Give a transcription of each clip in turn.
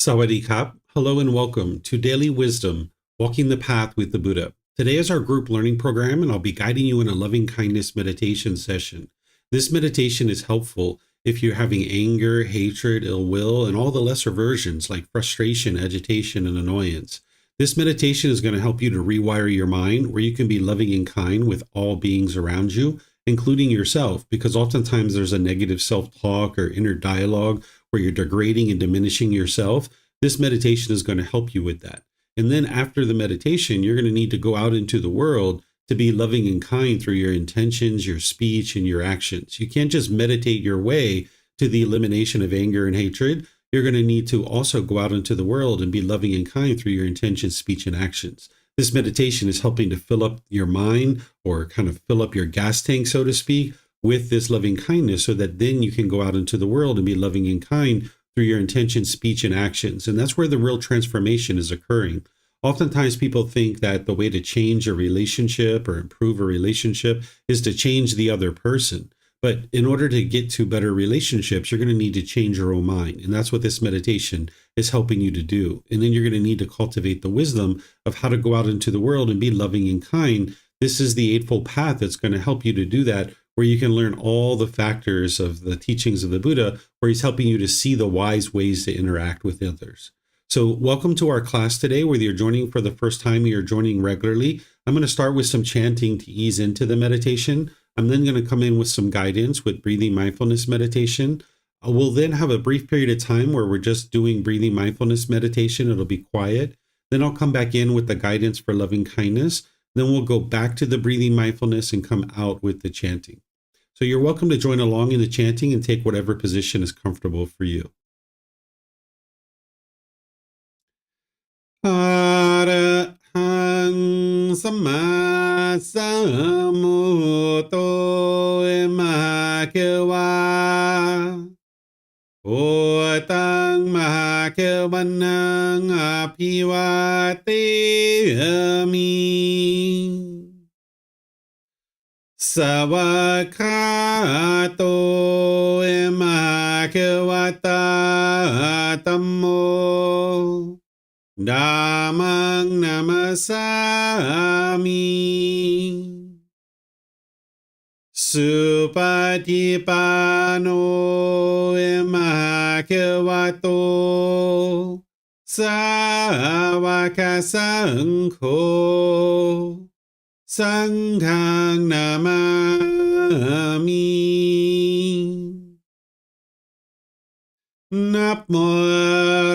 Sawadee Kap. Hello and welcome to Daily Wisdom, Walking the Path with the Buddha. Today is our group learning program, and I'll be guiding you in a loving kindness meditation session. This meditation is helpful if you're having anger, hatred, ill will, and all the lesser versions like frustration, agitation, and annoyance. This meditation is going to help you to rewire your mind where you can be loving and kind with all beings around you, including yourself, because oftentimes there's a negative self-talk or inner dialogue where you're degrading and diminishing yourself. This meditation is going to help you with that. And then after the meditation, you're going to need to go out into the world to be loving and kind through your intentions, your speech, and your actions. You can't just meditate your way to the elimination of anger and hatred. You're going to need to also go out into the world and be loving and kind through your intentions, speech, and actions. This meditation is helping to fill up your mind, or kind of fill up your gas tank, so to speak, with this loving kindness, so that then you can go out into the world and be loving and kind through your intention, speech, and actions. And that's where the real transformation is occurring. Oftentimes people think that the way to change a relationship or improve a relationship is to change the other person. But in order to get to better relationships, you're going to need to change your own mind. And that's what this meditation is helping you to do. And then you're going to need to cultivate the wisdom of how to go out into the world and be loving and kind. This is the Eightfold Path that's going to help you to do that, where you can learn all the factors of the teachings of the Buddha, where he's helping you to see the wise ways to interact with others. So welcome to our class today, whether you're joining for the first time or you're joining regularly. I'm going to start with some chanting to ease into the meditation. I'm then going to come in with some guidance with breathing mindfulness meditation. We'll then have a brief period of time where we're just doing breathing mindfulness meditation. It'll be quiet. Then I'll come back in with the guidance for loving kindness. Then we'll go back to the breathing mindfulness and come out with the chanting. So you're welcome to join along in the chanting and take whatever position is comfortable for you. Arahang Samma Sambuddho Mahakewa Otang Mahakewanang Apiwateyami Savakato Emakewata Tammo Dhammang Namasami Supatipano Emakewato Sawaka Sangho Sanghang Namami Namo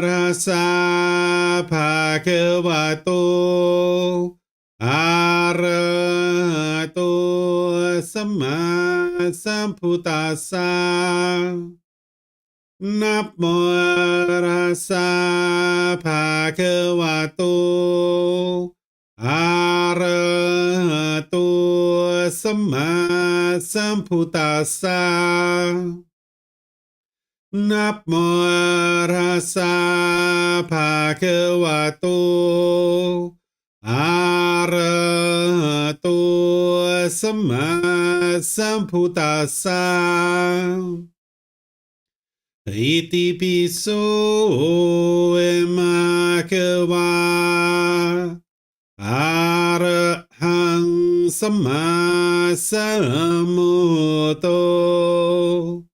Rasa Bhagavato Arahato Samma Sambuddhassa Namo Rasa Bhagavato Arahato Samma Sambuddhassa Namo Rasa Bhagavato Arahato Samma Sambuddhassa Iti piso emakewa Arahang Samma Sambuddho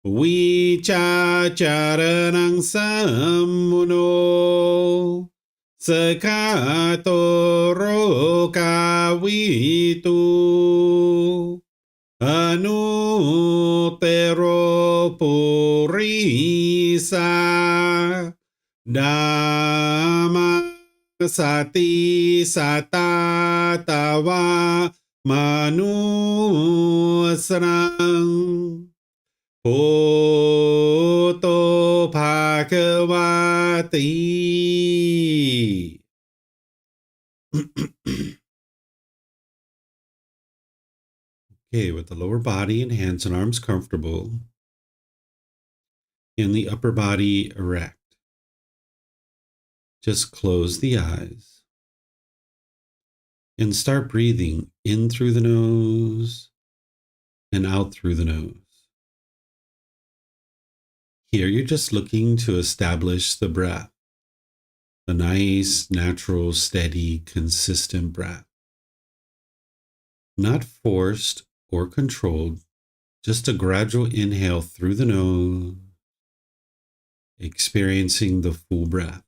Vicacaranang sammuno Sakato rokavitu Anutero purisa Dhamma sati satatawa manusrang Bhutto Bhagavati. Okay, with the lower body and hands and arms comfortable, and the upper body erect. Just close the eyes and start breathing in through the nose and out through the nose. Here, you're just looking to establish the breath, a nice, natural, steady, consistent breath. Not forced or controlled, just a gradual inhale through the nose, experiencing the full breath.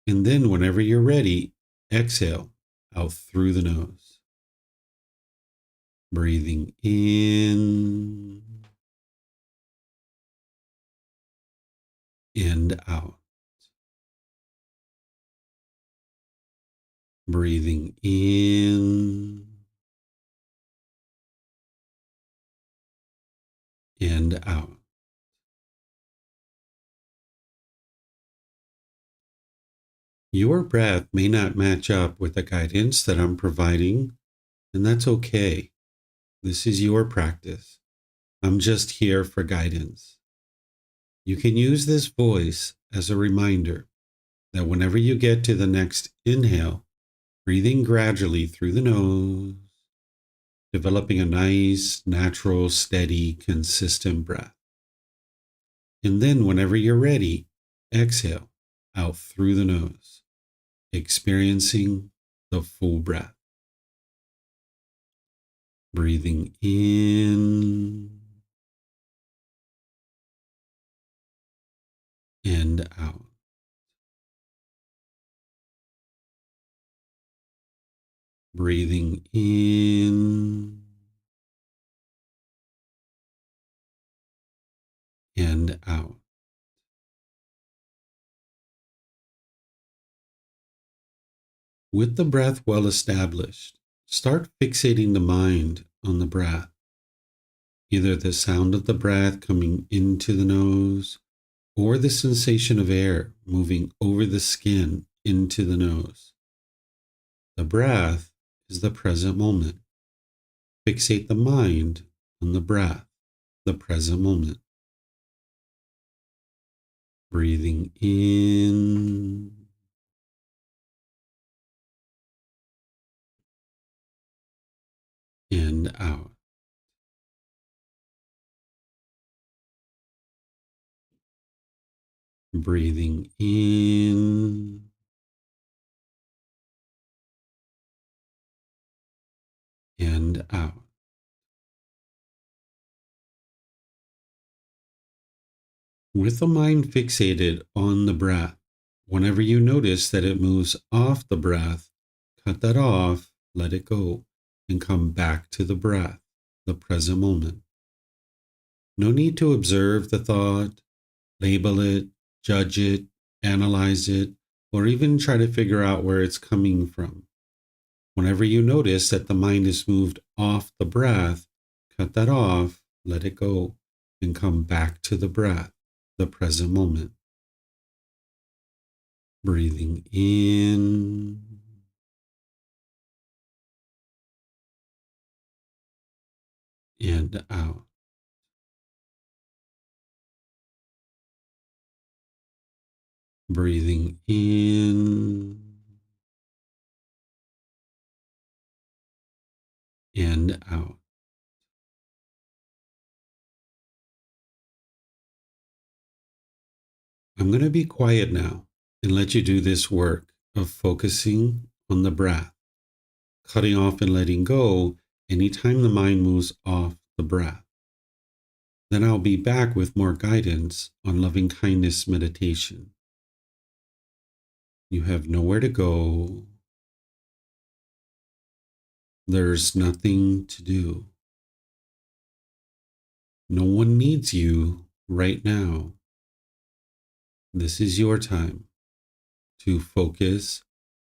And then, whenever you're ready, exhale out through the nose. Breathing in and out. Breathing in and out. Your breath may not match up with the guidance that I'm providing, and that's okay. This is your practice. I'm just here for guidance. You can use this voice as a reminder that whenever you get to the next inhale, breathing gradually through the nose, developing a nice, natural, steady, consistent breath. And then whenever you're ready, exhale out through the nose, experiencing the full breath. Breathing in and out. Breathing in and out. With the breath well established, start fixating the mind on the breath, either the sound of the breath coming into the nose or the sensation of air moving over the skin into the nose. The breath is the present moment. Fixate the mind on the breath, the present moment. Breathing in and out. Breathing in and out. With the mind fixated on the breath, whenever you notice that it moves off the breath, cut that off, let it go, and come back to the breath, the present moment. No need to observe the thought, label it, judge it, analyze it, or even try to figure out where it's coming from. Whenever you notice that the mind is moved off the breath, cut that off, let it go, and come back to the breath, the present moment. Breathing in and out. Breathing in and out. I'm going to be quiet now and let you do this work of focusing on the breath, cutting off and letting go anytime the mind moves off the breath. Then I'll be back with more guidance on loving kindness meditation. You have nowhere to go. There's nothing to do. No one needs you right now. This is your time to focus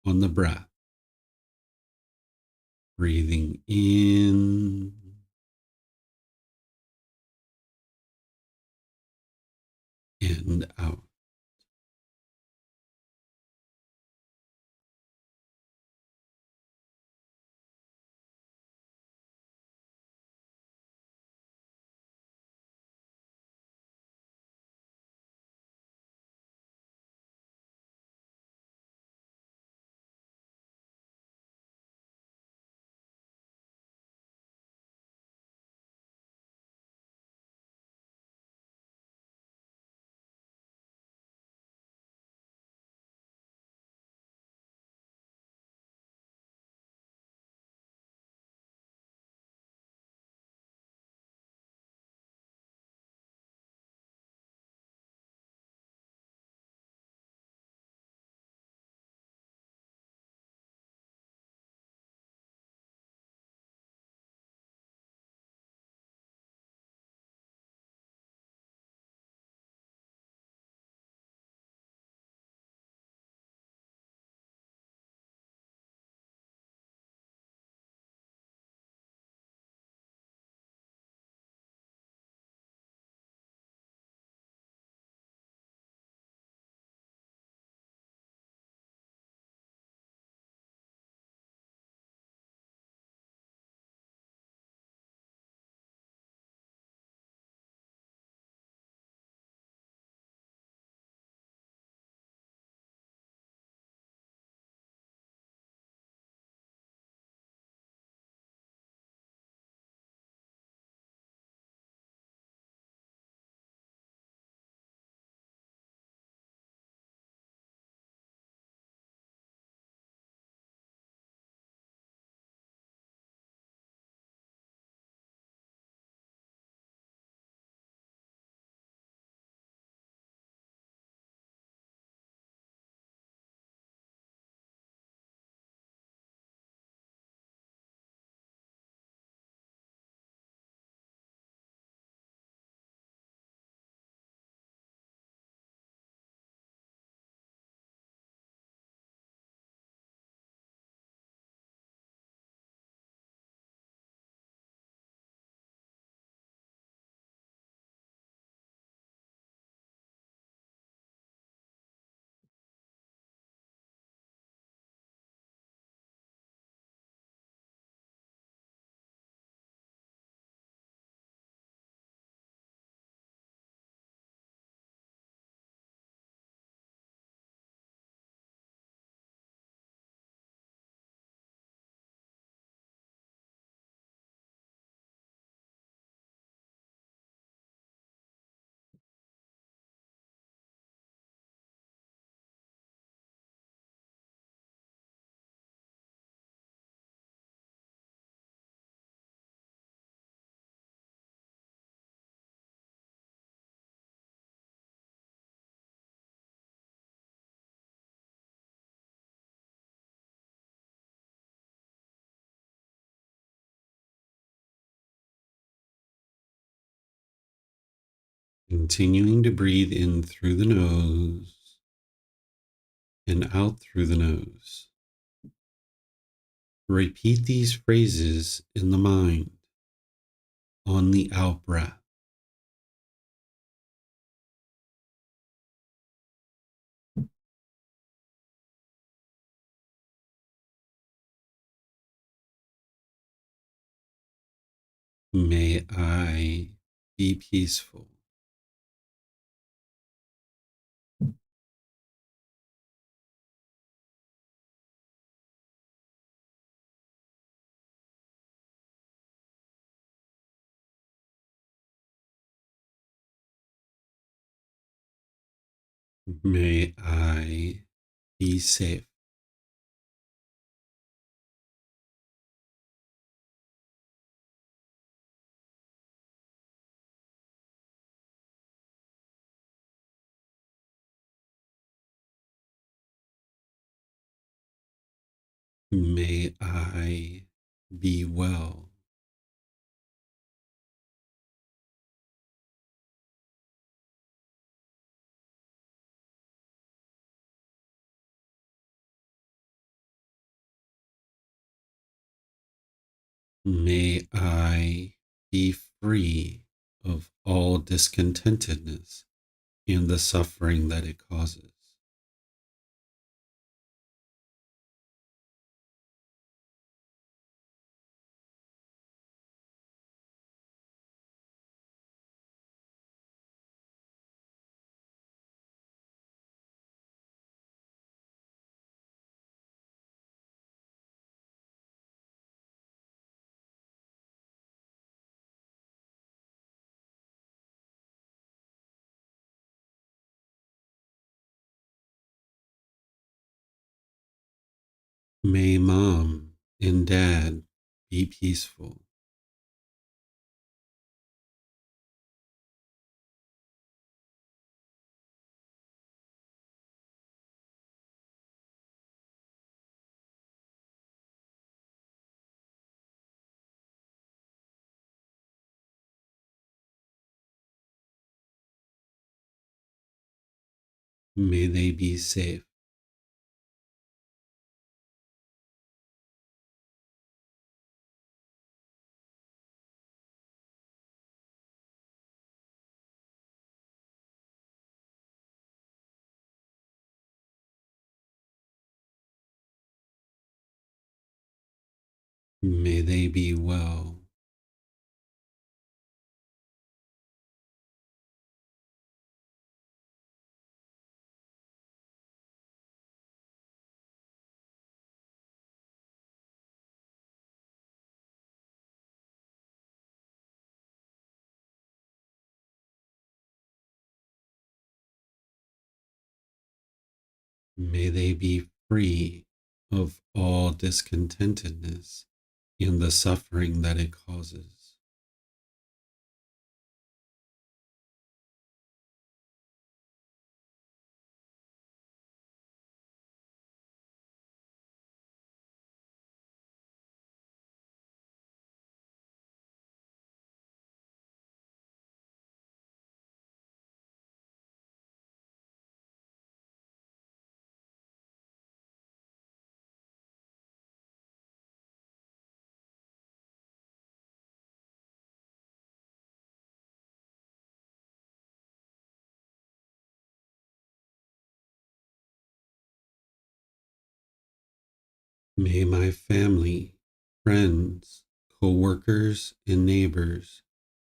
on the breath. Breathing in and out. Continuing to breathe in through the nose and out through the nose. Repeat these phrases in the mind on the out breath. May I be peaceful. May I be safe. May I be well. May I be free of all discontentedness and the suffering that it causes. May mom and dad be peaceful. May they be safe. May they be well. May they be free of all discontentedness and the suffering that it causes. May my family, friends, co-workers, and neighbors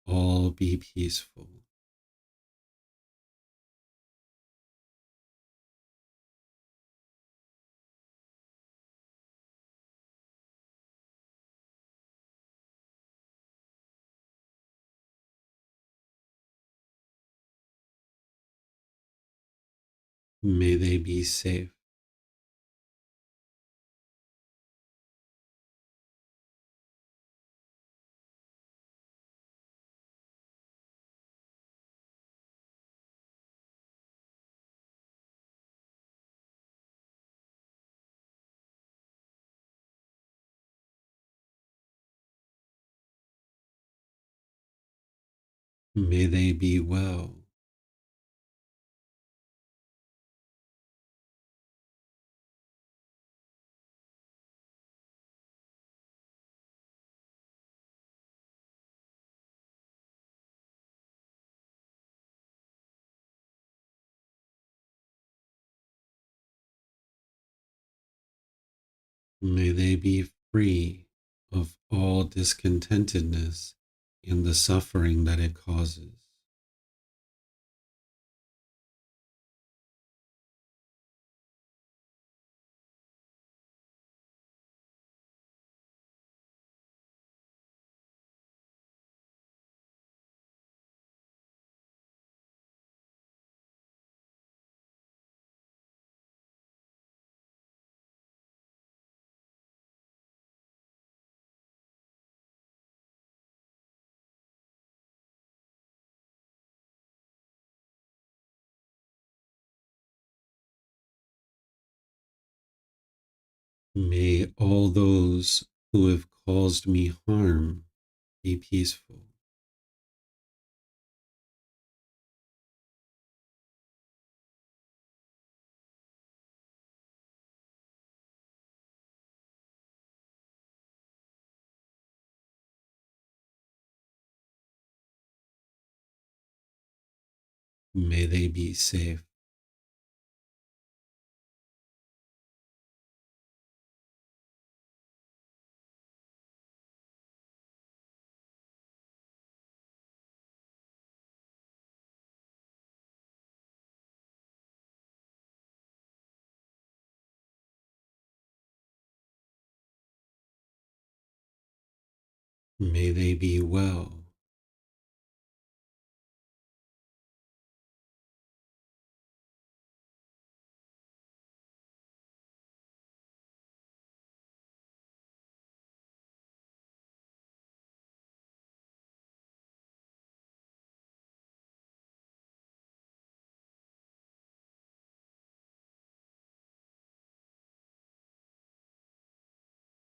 all be peaceful. May they be safe. May they be well. May they be free of all discontentedness and the suffering that it causes. May all those who have caused me harm be peaceful. May they be safe. May they be well.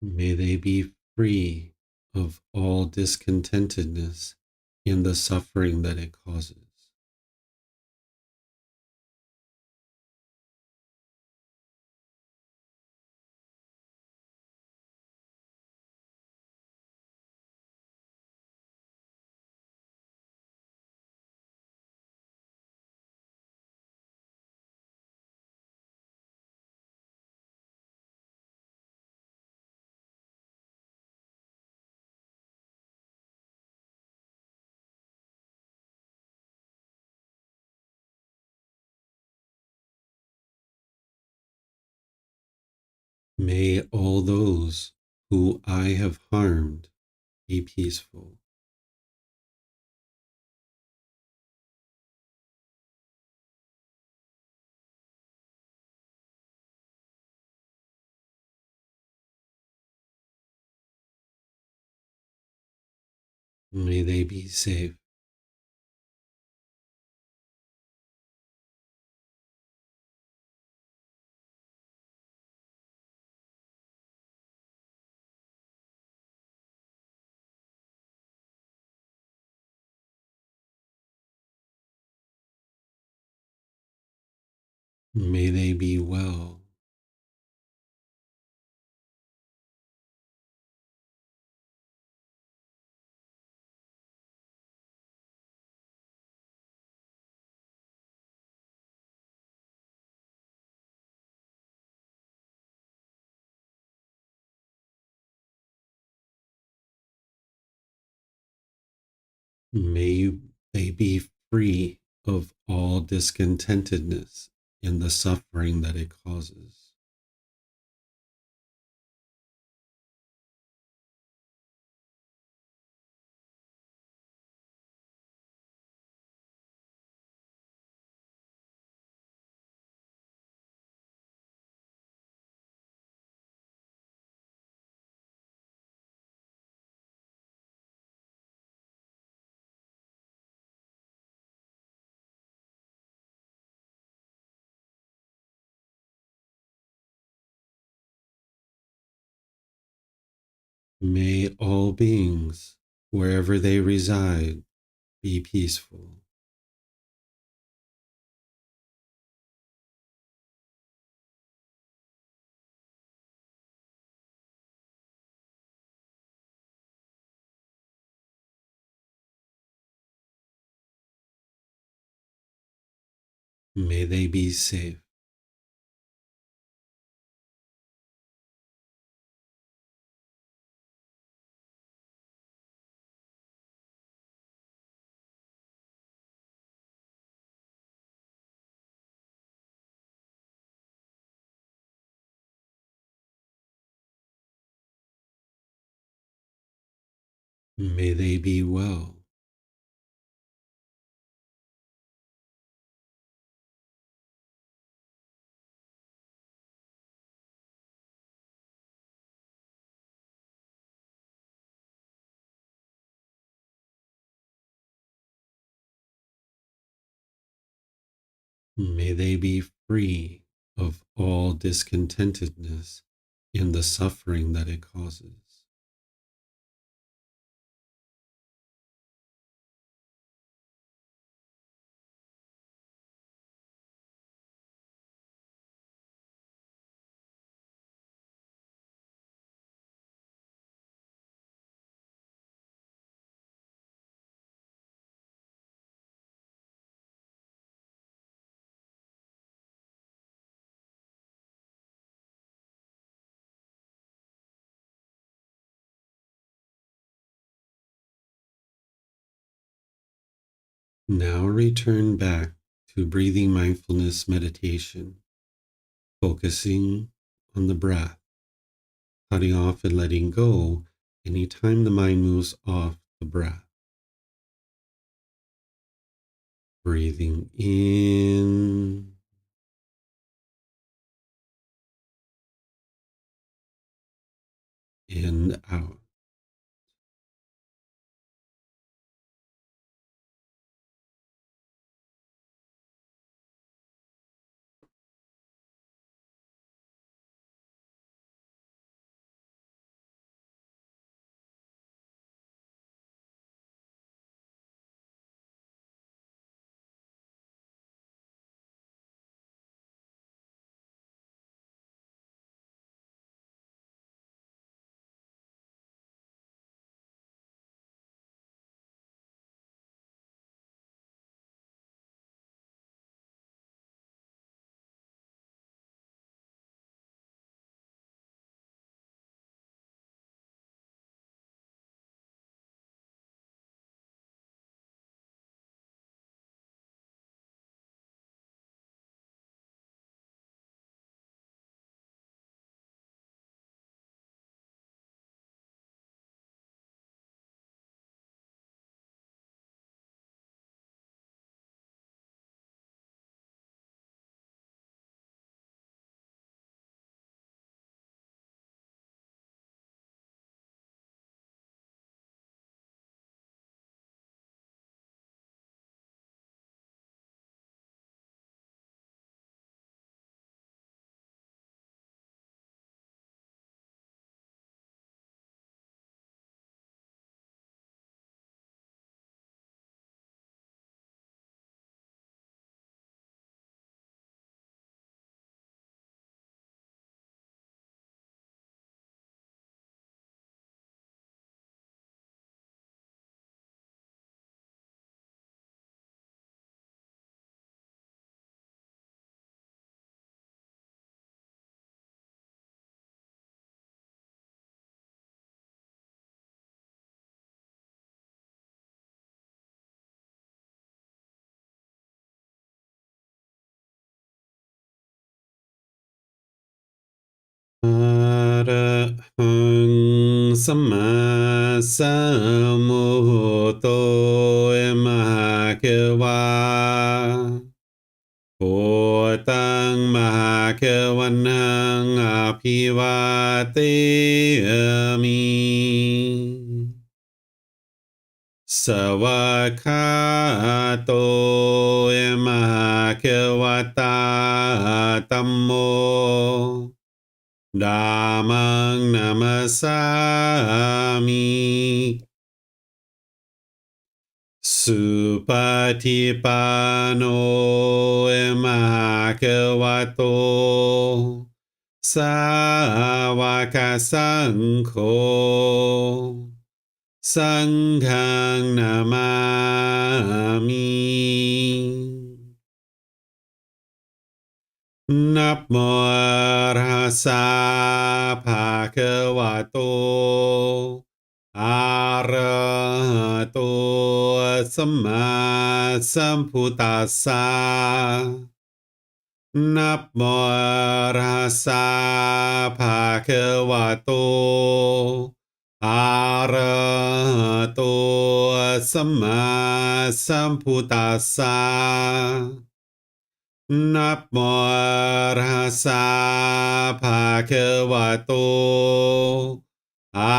May they be free of all discontentedness and the suffering that it causes. May all those who I have harmed be peaceful. May they be safe. May they be well. May they be free of all discontentedness and the suffering that it causes. May all beings, wherever they reside, be peaceful. May they be safe. May they be well. May they be free of all discontentedness and the suffering that it causes. Now return back to breathing mindfulness meditation, focusing on the breath, cutting off and letting go anytime the mind moves off the breath. Breathing in and out. Arahang Samma Sambuddho Mahakeva Bhutang Mahakavanang Abhivateyami Savakato Mahakavata Tammo Dhammang namasami Supatipano emahakavato Savaka Sankho Sanghang namami Namo Arhasa Bhagavato Arahato Samma Sambuddhassa Namo Arhasa Bhagavato Arahato สัมมาสัมพุทธัสสะนะโมตัสสะภะคะวะโตอะ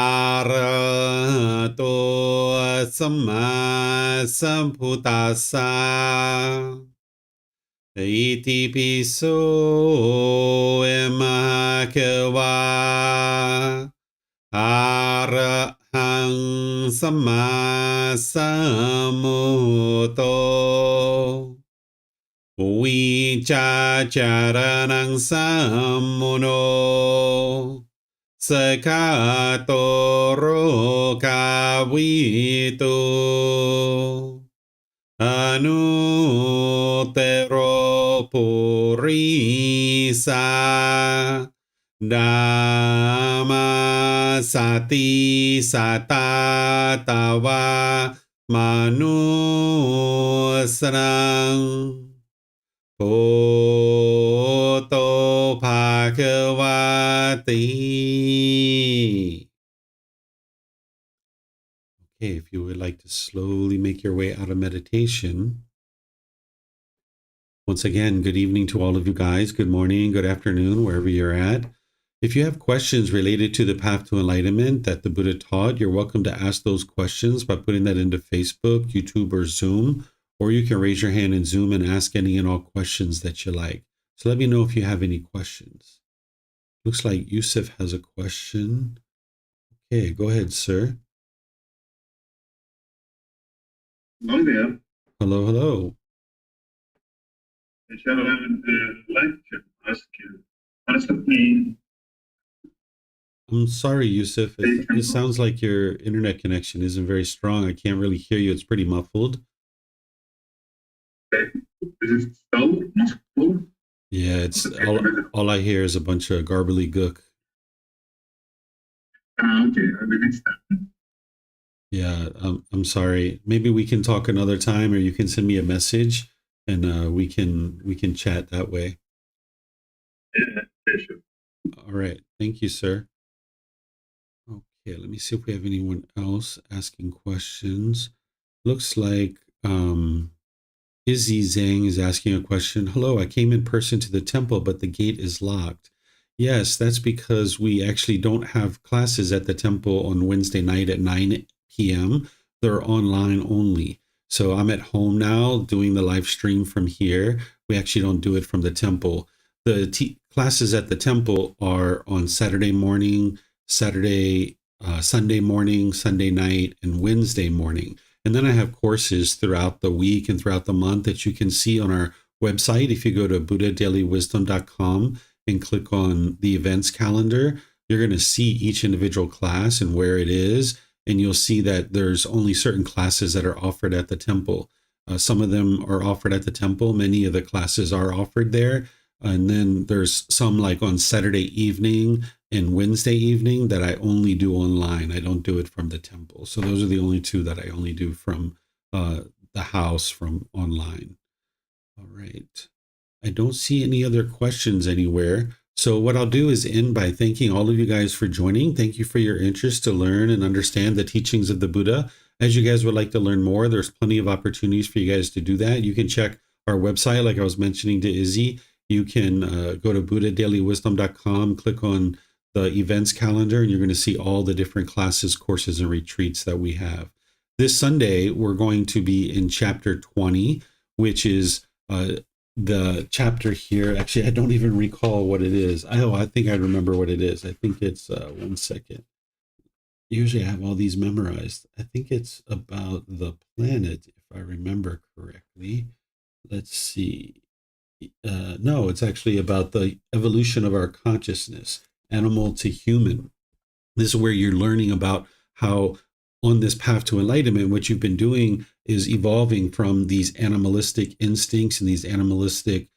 ระหะโตสัมมาสัมพุทธัสสะอิติปิโสเอมะคะวะอะระหังสัมมาสัมพุทโธวิจาจารณังสัมมุโนสกาโตโรกาวิโตอนุเตโรปุริสาดามาสติสัตตาตาวามนุสรังโอโตภาควาติ Okay, if you would like to slowly make your way out of meditation. Once again, good evening to all of you guys. Good morning, good afternoon, wherever you're at. If you have questions related to the path to enlightenment that the Buddha taught, you're welcome to ask those questions by putting that into Facebook, YouTube, or Zoom, or you can raise your hand in Zoom and ask any and all questions that you like. So let me know if you have any questions. Looks like Yusuf has a question. Okay, go ahead, sir. Hello there. Hello, hello. I shall like to ask you, what's the mean? I'm sorry, Yusuf. It sounds like your internet connection isn't very strong. I can't really hear you. It's pretty muffled. Okay. Is it still muffled? Yeah, it's Okay. all I hear is a bunch of garbly gook. Okay, I will start. Yeah, I'm sorry. Maybe we can talk another time, or you can send me a message, and we can chat that way. Yeah, sure. All right. Thank you, sir. Okay, let me see if we have anyone else asking questions. Looks like Izzy Zhang is asking a question. Hello, I came in person to the temple, but the gate is locked. Yes, that's because we actually don't have classes at the temple on Wednesday night at 9 p.m. They're online only. So I'm at home now doing the live stream from here. We actually don't do it from the temple. The classes at the temple are on Saturday morning, Sunday morning, Sunday night, and Wednesday morning. And then I have courses throughout the week and throughout the month that you can see on our website. If you go to buddhadailywisdom.com and click on the events calendar, you're going to see each individual class and where it is. And you'll see that there's only certain classes that are offered at the temple. Some of them are offered at the temple. Many of the classes are offered there. And then there's some like on Saturday evening and Wednesday evening that I only do online. I don't do it from the temple. So those are the only two that I only do from the house, from online. All right. I don't see any other questions anywhere. So what I'll do is end by thanking all of you guys for joining. Thank you for your interest to learn and understand the teachings of the Buddha. As you guys would like to learn more, there's plenty of opportunities for you guys to do that. You can check our website, like I was mentioning to Izzy. You can go to buddhadailywisdom.com, click on the events calendar, and you're going to see all the different classes, courses, and retreats that we have. This Sunday, we're going to be in chapter 20, which is the chapter here. Actually, I don't even recall what it is. I think I remember what it is. I think it's, one second. Usually I have all these memorized. I think it's about the planet, if I remember correctly. Let's see. No, it's actually about the evolution of our consciousness, animal to human. This is where you're learning about how on this path to enlightenment, what you've been doing is evolving from these animalistic instincts and these animalistic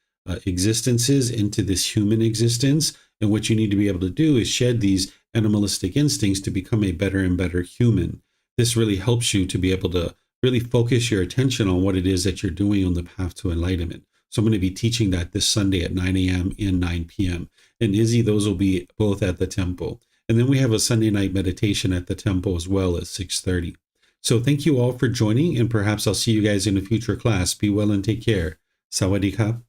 existences into this human existence. And what you need to be able to do is shed these animalistic instincts to become a better and better human. This really helps you to be able to really focus your attention on what it is that you're doing on the path to enlightenment. So I'm going to be teaching that this Sunday at 9 a.m. and 9 p.m. And Izzy, those will be both at the temple. And then we have a Sunday night meditation at the temple as well at 6:30. So thank you all for joining, and perhaps I'll see you guys in a future class. Be well and take care. Sawadee krap.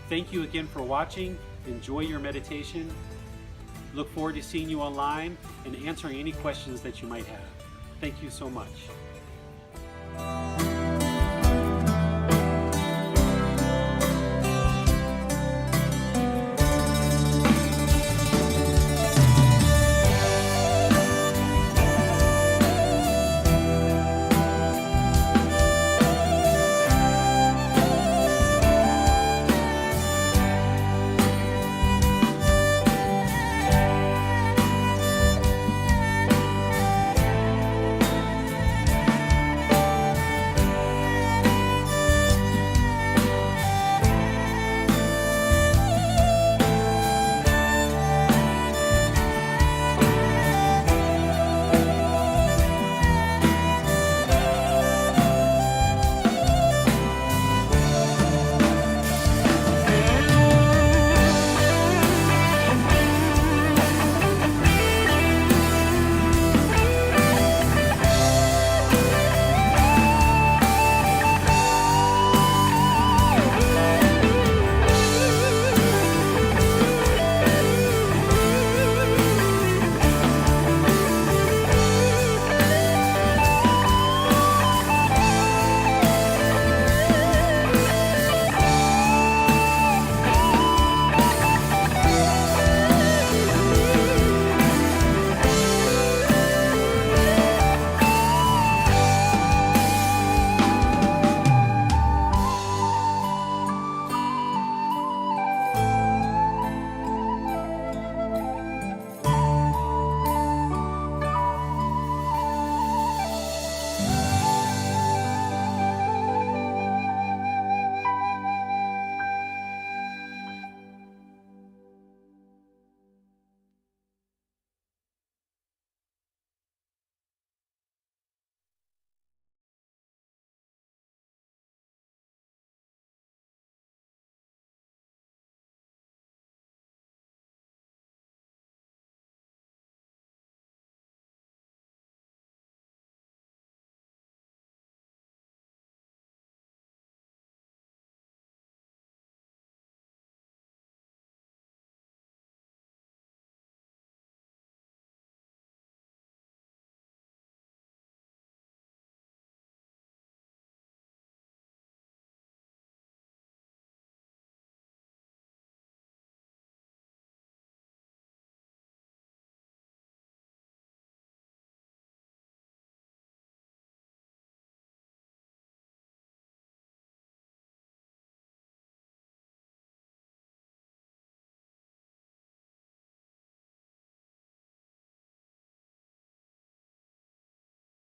Thank you again for watching. Enjoy your meditation. Look forward to seeing you online and answering any questions that you might have. Thank you so much.